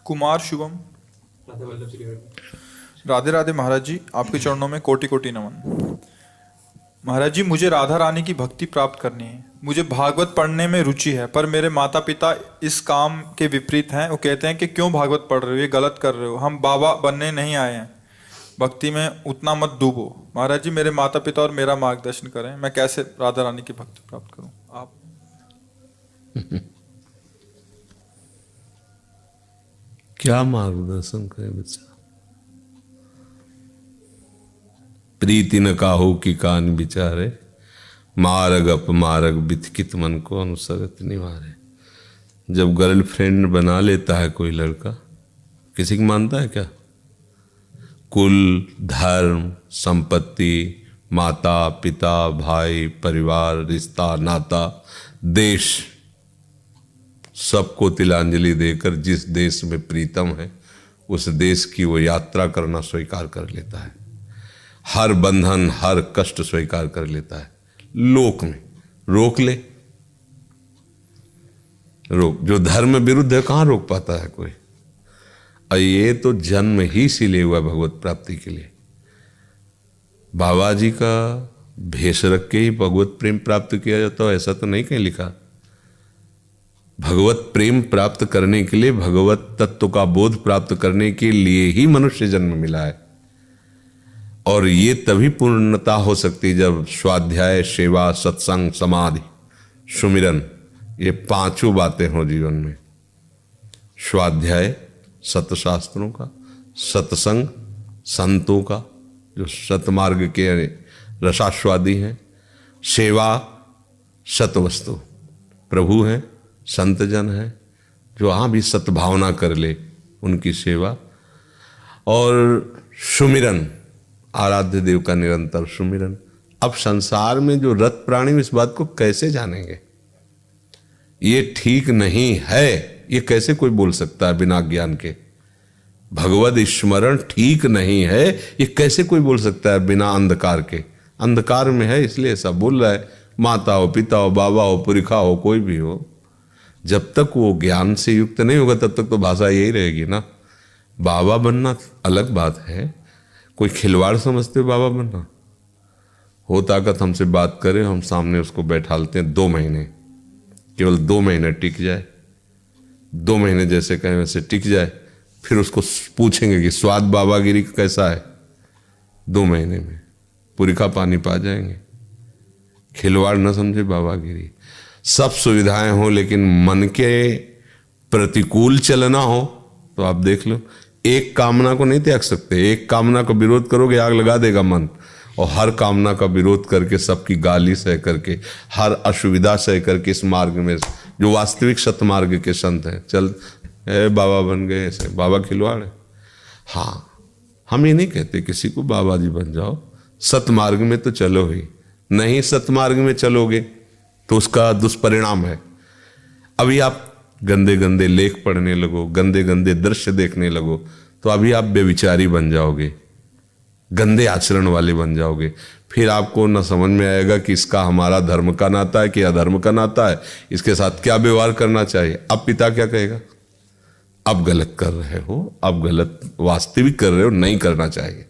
कुमार शुभम। राधे राधे महाराज जी, आपके चरणों में कोटि कोटि नमन। महाराज जी, मुझे राधा रानी की भक्ति प्राप्त करनी है। मुझे भागवत पढ़ने में रुचि है, पर मेरे माता पिता इस काम के विपरीत हैं। वो कहते हैं कि क्यों भागवत पढ़ रहे हो, ये गलत कर रहे हो, हम बाबा बनने नहीं आए हैं, भक्ति में उतना मत डूबो। महाराज जी, मेरे माता पिता और मेरा मार्गदर्शन करें, मैं कैसे राधा रानी की भक्ति प्राप्त करूं आप। क्या मार्गदर्शन करें बच्चा। प्रीति न काहू की कान बिचारे, मार्ग अपमार्ग बिथकित मन को अनुसरत निवारे। जब गर्लफ्रेंड बना लेता है कोई लड़का, किसी की मानता है क्या? कुल, धर्म, संपत्ति, माता पिता, भाई, परिवार, रिश्ता, नाता, देश, सबको तिलांजलि देकर जिस देश में प्रीतम है उस देश की वो यात्रा करना स्वीकार कर लेता है। हर बंधन, हर कष्ट स्वीकार कर लेता है। लोक में रोक ले, रोक, जो धर्म विरुद्ध है कहाँ रोक पाता है कोई। और ये तो जन्म ही इसीलिए हुआ भगवत प्राप्ति के लिए। बाबा जी का भेष रख के ही भगवत प्रेम प्राप्त किया जाता है, ऐसा तो नहीं कहीं लिखा। भगवत प्रेम प्राप्त करने के लिए, भगवत तत्व का बोध प्राप्त करने के लिए ही मनुष्य जन्म मिला है। और ये तभी पूर्णता हो सकती है जब स्वाध्याय, सेवा, सत्संग, समाधि, सुमिरन, ये पांचों बातें हों जीवन में। स्वाध्याय सतशास्त्रों का, सत्संग संतों का जो सतमार्ग के रसास्वादी हैं, सेवा सतवस्तु प्रभु हैं, संतजन है जो वहाँ भी सद्भावना कर ले उनकी सेवा, और सुमिरन, आराध्य देव का निरंतर सुमिरन। अब संसार में जो रत प्राणी इस बात को कैसे जानेंगे? ये ठीक नहीं है, ये कैसे कोई बोल सकता है बिना ज्ञान के? भगवद स्मरण ठीक नहीं है, ये कैसे कोई बोल सकता है बिना अंधकार के? अंधकार में है इसलिए ऐसा बोल रहा है। माता हो, पिता हो, बाबा हो, पुरखा हो, कोई भी हो, जब तक वो ज्ञान से युक्त नहीं होगा तब तक तो भाषा यही रहेगी ना। बाबा बनना अलग बात है, कोई खिलवाड़ समझते हो बाबा बनना? हो ताकत हमसे बात करे, हम सामने उसको बैठालते हैं 2 महीने, केवल 2 महीने टिक जाए, 2 महीने जैसे कहें वैसे टिक जाए, फिर उसको पूछेंगे कि स्वाद बाबागिरी कैसा है, 2 महीने में पुरिखा पानी पा जाएंगे। खिलवाड़ न समझे बाबागिरी। सब सुविधाएं हो लेकिन मन के प्रतिकूल चलना हो तो आप देख लो, एक कामना को नहीं त्याग सकते। एक कामना का विरोध करोगे आग लगा देगा मन, और हर कामना का विरोध करके, सबकी गाली सह करके, हर असुविधा सह करके इस मार्ग में जो वास्तविक सतमार्ग के संत हैं, चल बाबा बन गए, ऐसे बाबा खिलवाड़ है। हाँ, हम ये नहीं कहते किसी को बाबा जी बन जाओ, सतमार्ग में तो चलो ही। नहीं सतमार्ग में चलोगे तो उसका दुष्परिणाम है। अभी आप गंदे गंदे लेख पढ़ने लगो, गंदे गंदे दृश्य देखने लगो, तो अभी आप बेविचारी बन जाओगे, गंदे आचरण वाले बन जाओगे। फिर आपको न समझ में आएगा कि इसका हमारा धर्म का नाता है कि अधर्म का नाता है, इसके साथ क्या व्यवहार करना चाहिए। अब पिता क्या कहेगा? अब गलत कर रहे हो, अब गलत वास्तविक कर रहे हो, नहीं करना चाहिए।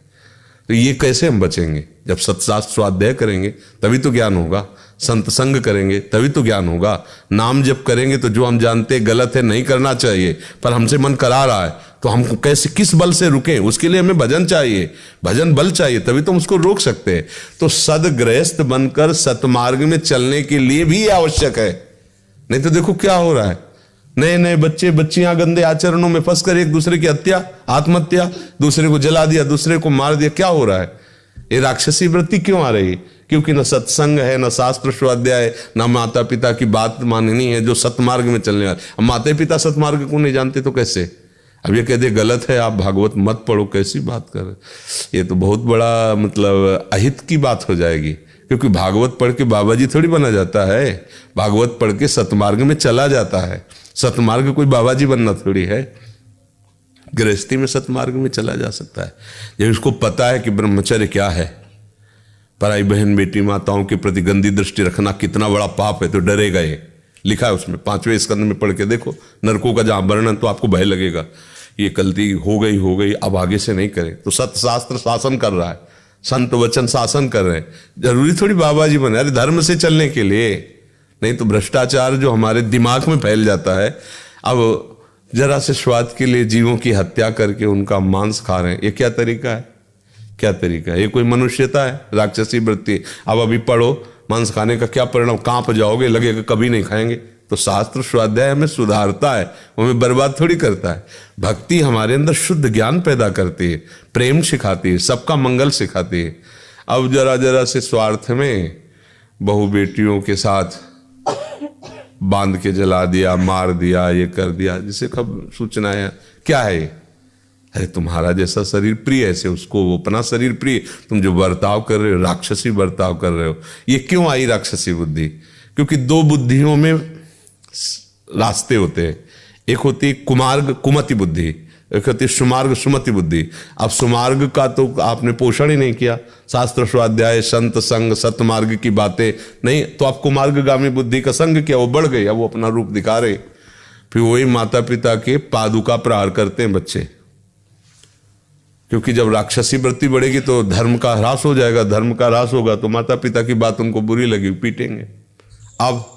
तो ये कैसे हम बचेंगे? जब सत्शास्त्र स्वाध्याय करेंगे तभी तो ज्ञान होगा, संत संग करेंगे तभी तो ज्ञान होगा, नाम जप करेंगे तो जो हम जानते गलत है, नहीं करना चाहिए, पर हमसे मन करा रहा है, तो हम कैसे, किस बल से रुकें? उसके लिए हमें भजन चाहिए, भजन बल चाहिए, तभी तो हम उसको रोक सकते हैं। तो सदगृहस्थ बनकर सतमार्ग में चलने के लिए भी आवश्यक है। नहीं तो देखो क्या हो रहा है, नए नए बच्चे बच्चियां गंदे आचरणों में फंसकर एक दूसरे की हत्या, आत्महत्या, दूसरे को जला दिया, दूसरे को मार दिया। क्या हो रहा है? ये राक्षसी वृत्ति क्यों आ रही? क्योंकि न सत्संग है, न शास्त्र स्वाध्याय, न माता पिता की बात माननी है जो सतमार्ग में चलने वाले। अब माता पिता सतमार्ग को नहीं जानते तो कैसे? अब ये कहते गलत है, आप भागवत मत पढ़ो, कैसी बात कर रहे? ये तो बहुत बड़ा मतलब अहित की बात हो जाएगी। क्योंकि भागवत पढ़ के बाबा जी थोड़ी बना जाता है, भागवत पढ़ के सतमार्ग में चला जाता है। सतमार्ग कोई बाबा जी बनना थोड़ी है। गृहस्थी में सतमार्ग में चला जा सकता है जब उसको पता है कि ब्रह्मचर्य क्या है, पराई बहन बेटी माताओं के प्रति गंदी दृष्टि रखना कितना बड़ा पाप है, तो डरेगा। ये लिखा है उसमें 5वें स्कंद में पढ़ के देखो, नरकों का जहां वर्णन, तो आपको भय लगेगा ये गलती हो गई, अब आगे से नहीं करे। तो सत्य शास्त्र शासन कर रहा है, संत वचन शासन कर रहे हैं। जरूरी थोड़ी बाबा जी बने, अरे धर्म से चलने के लिए, नहीं तो भ्रष्टाचार जो हमारे दिमाग में फैल जाता है। अब जरा से स्वाद के लिए जीवों की हत्या करके उनका मांस खा रहे हैं, ये क्या तरीका है? क्या तरीका है? ये कोई मनुष्यता है? राक्षसी वृत्ति। अब अभी पढ़ो, मांस खाने का क्या परिणाम, कांप जाओगे, लगेगा कभी नहीं खाएंगे। तो शास्त्र स्वाध्याय हमें सुधारता है, हमें बर्बाद थोड़ी करता है। भक्ति हमारे अंदर शुद्ध ज्ञान पैदा करती है, प्रेम सिखाती है, सबका मंगल सिखाती है। अब जरा जरा से स्वार्थ में बहू बेटियों के साथ बांध के जला दिया, मार दिया, ये कर दिया, जिसे कब सूचना है क्या है ये? अरे तुम्हारा जैसा शरीर प्रिय है, उसको वो अपना शरीर प्रिय, तुम जो बर्ताव कर रहे हो राक्षसी बर्ताव कर रहे हो। ये क्यों आई राक्षसी बुद्धि? क्योंकि दो बुद्धियों में रास्ते होते हैं, एक होती है कुमार्ग कुमति बुद्धि, एक होती है सुमार्ग सुमति बुद्धि। अब सुमार्ग का तो आपने पोषण ही नहीं किया, शास्त्र स्वाध्याय संत संग सतमार्ग की बातें नहीं, तो आप कुमार्गगामी बुद्धि का संग किया, वो बढ़ गई, अब वो अपना रूप दिखा रहे। फिर वही माता पिता के पादुका प्रहार करते हैं बच्चे, क्योंकि जब राक्षसी वृत्ति बढ़ेगी तो धर्म का ह्रास हो जाएगा, धर्म का ह्रास होगा तो माता पिता की बात उनको बुरी लगी, पीटेंगे। अब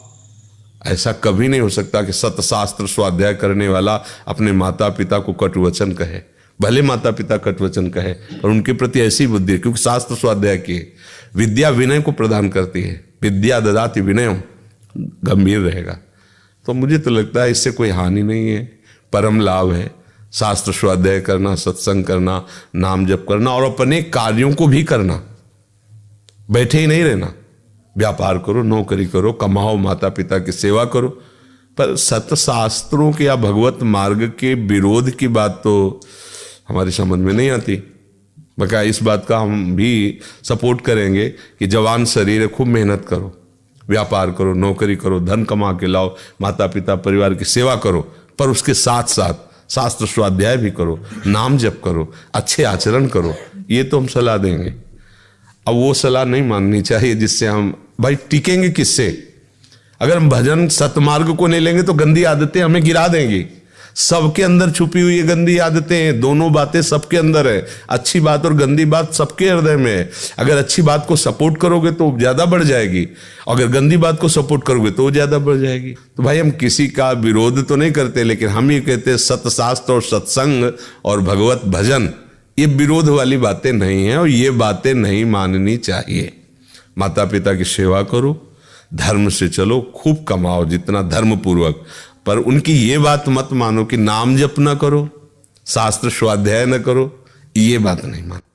ऐसा कभी नहीं हो सकता कि सतशास्त्र स्वाध्याय करने वाला अपने माता पिता को कटुवचन कहे। भले माता पिता कटुवचन कहे पर उनके प्रति ऐसी बुद्धि है, क्योंकि शास्त्र स्वाध्याय की विद्या विनय को प्रदान करती है, विद्या ददाति विनय, गंभीर रहेगा। तो मुझे तो लगता है इससे कोई हानि नहीं है, परम लाभ है। शास्त्र स्वाध्याय करना, सत्संग करना, नाम जप करना और अपने कार्यों को भी करना, बैठे ही नहीं रहना। व्यापार करो, नौकरी करो, कमाओ, माता पिता की सेवा करो, पर सत्य शास्त्रों के या भगवत मार्ग के विरोध की बात तो हमारी समझ में नहीं आती। बका इस बात का हम भी सपोर्ट करेंगे कि जवान शरीर है, खूब मेहनत करो, व्यापार करो, नौकरी करो, धन कमा के लाओ, माता पिता परिवार की सेवा करो, पर उसके साथ साथ शास्त्र स्वाध्याय भी करो, नाम जप करो, अच्छे आचरण करो। ये तो हम सलाह देंगे। अब वो सलाह नहीं माननी चाहिए जिससे हम भाई टिकेंगे किससे? अगर हम भजन सतमार्ग को नहीं लेंगे तो गंदी आदतें हमें गिरा देंगी। सबके अंदर छुपी हुई है गंदी आदतें हैं, दोनों बातें सबके अंदर है। अच्छी बात और गंदी बात सबके हृदय में है। अगर अच्छी बात को सपोर्ट करोगे तो ज्यादा बढ़ जाएगी, अगर गंदी बात को सपोर्ट करोगे तो ज्यादा बढ़ जाएगी। तो भाई हम किसी का विरोध तो नहीं करते, लेकिन हम ये कहते हैं सतशास्त्र और सत्संग और भगवत भजन ये विरोध वाली बातें नहीं है और ये बातें नहीं माननी चाहिए। माता पिता की सेवा करो, धर्म से चलो, खूब कमाओ जितना धर्म पूर्वक, पर उनकी ये बात मत मानो कि नाम जप न करो, शास्त्र स्वाध्याय न करो, ये बात नहीं मानो।